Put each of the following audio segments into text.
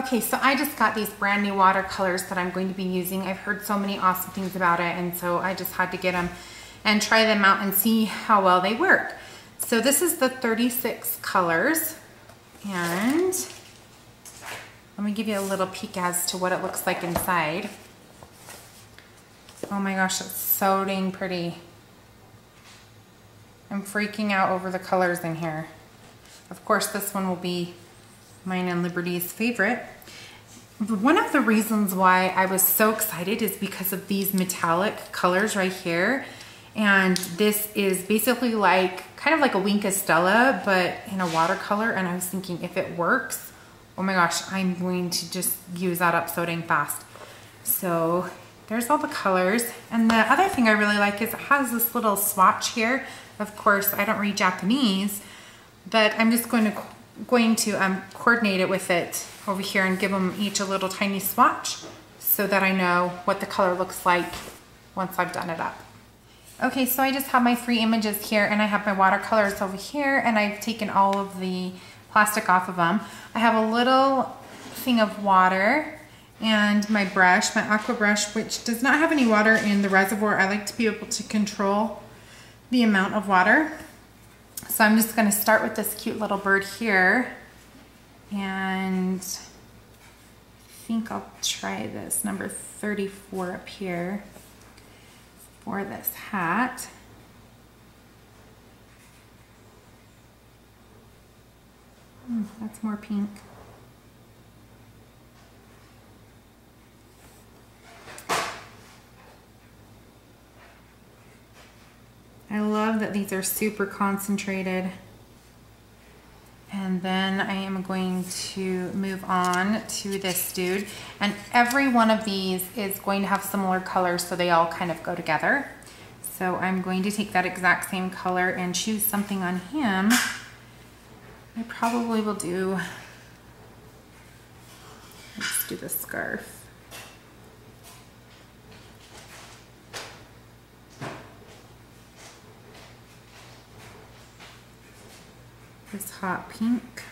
Okay, so I just got these brand new watercolors that I'm going to be using. I've heard so many awesome things about it, and so I just had to get them and try them out and see how well they work. So this is the 36 colors, and let me give you a little peek as to what it looks like inside. Oh my gosh, it's so dang pretty. I'm freaking out over the colors in here. Of course, this one will be mine and Liberty's favorite. One of the reasons why I was so excited is because of these metallic colors right here. And this is basically like, kind of like a Wink Estella, but in a watercolor. And I was thinking, if it works, oh my gosh, I'm going to just use that up so dang fast. So there's all the colors. And the other thing I really like is it has this little swatch here. Of course, I don't read Japanese, but I'm just going to coordinate it with it over here and give them each a little tiny swatch so that I know what the color looks like once I've done it up. Okay, so I just have my 3 images here, and I have my watercolors over here, and I've taken all of the plastic off of them. I have a little thing of water and my brush, my aqua brush, which does not have any water in the reservoir. I like to be able to control the amount of water. So I'm just going to start with this cute little bird here, and I think I'll try this number 34 up here for this hat. That's more pink. I love that these are super concentrated. And then I am going to move on to this dude. And every one of these is going to have similar colors, so they all kind of go together. So I'm going to take that exact same color and choose something on him. I probably will do, let's do the scarf. This hot pink.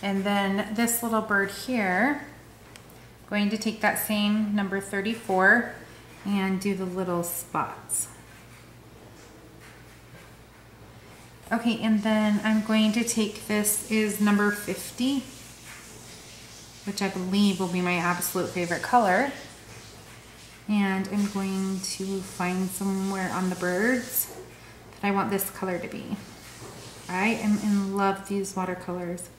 And then this little bird here, going to take that same number 34 and do the little spots. Okay, and then I'm going to take, this is number 50, which I believe will be my absolute favorite color. And I'm going to find somewhere on the birds that I want this color to be. I am in love with these watercolors.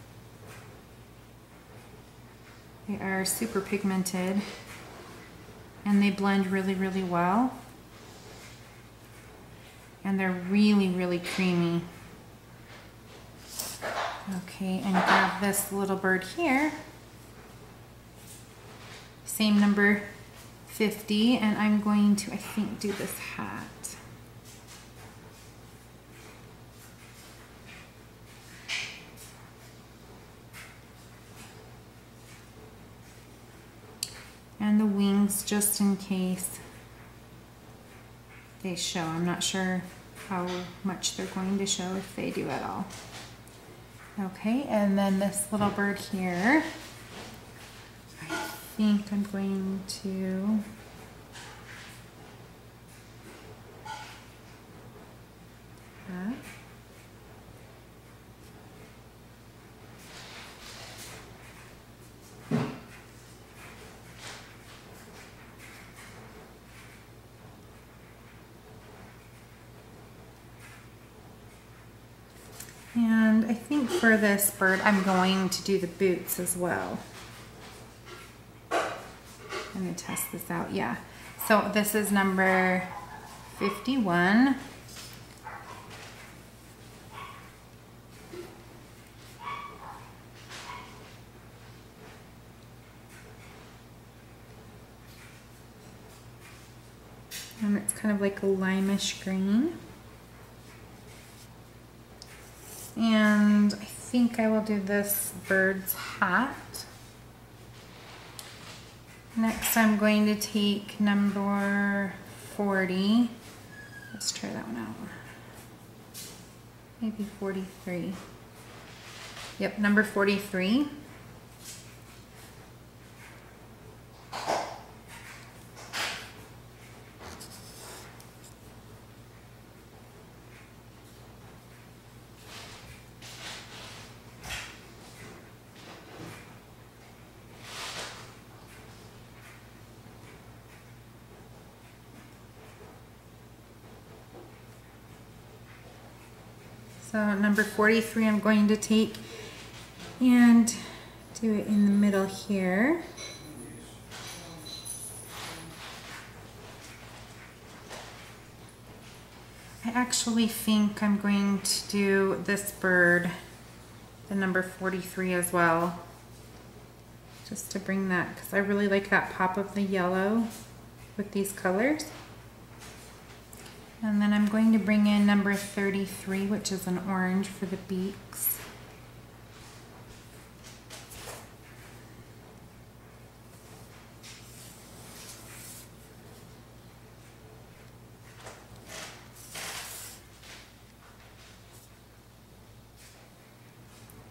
They are super pigmented and they blend really, really well. And they're really, really creamy. Okay, and grab this little bird here. Same number 50, and I'm going to, I think, do this hat. And the wings, just in case they show. I'm not sure how much they're going to show, if they do at all. Okay, and then this little bird here, I think I'm going to that. And I think for this bird, I'm going to do the boots as well. I'm going to test this out, yeah. So this is number 51. And it's kind of like a limeish green. And I think I will do this bird's hat. Next, I'm going to take number 40. Let's try that one out. Maybe 43. Yep, number 43. So number 43 I'm going to take and do it in the middle here. I actually think I'm going to do this bird, the number 43 as well, just to bring that, because I really like that pop of the yellow with these colors. And then I'm going to bring in number 33, which is an orange for the beaks.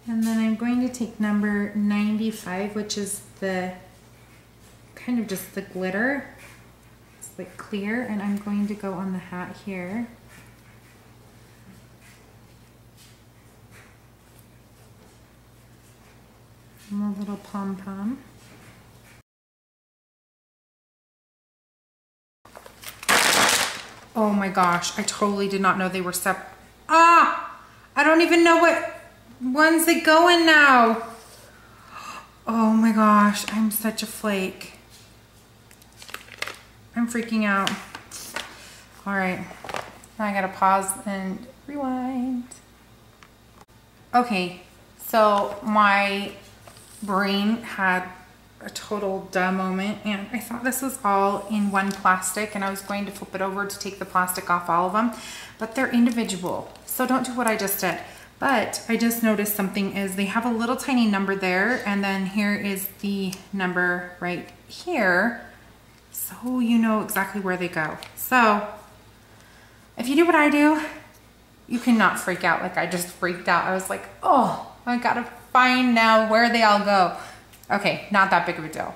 And then I'm going to take number 95, which is the kind of just the glitter. It's like clear, and I'm going to go on the hat here. And a little pom-pom. Oh my gosh, I totally did not know they were I don't even know what ones they go in now. Oh my gosh, I'm such a flake. I'm freaking out. All right, now I gotta pause and rewind. Okay, so my brain had a total duh moment, and I thought this was all in one plastic, and I was going to flip it over to take the plastic off all of them, but they're individual. So don't do what I just did. But I just noticed something is they have a little tiny number there, and then here is the number right here, so you know exactly where they go. So if you do what I do, you cannot freak out like I just freaked out. I was like, oh, I gotta find now where they all go. Okay, not that big of a deal.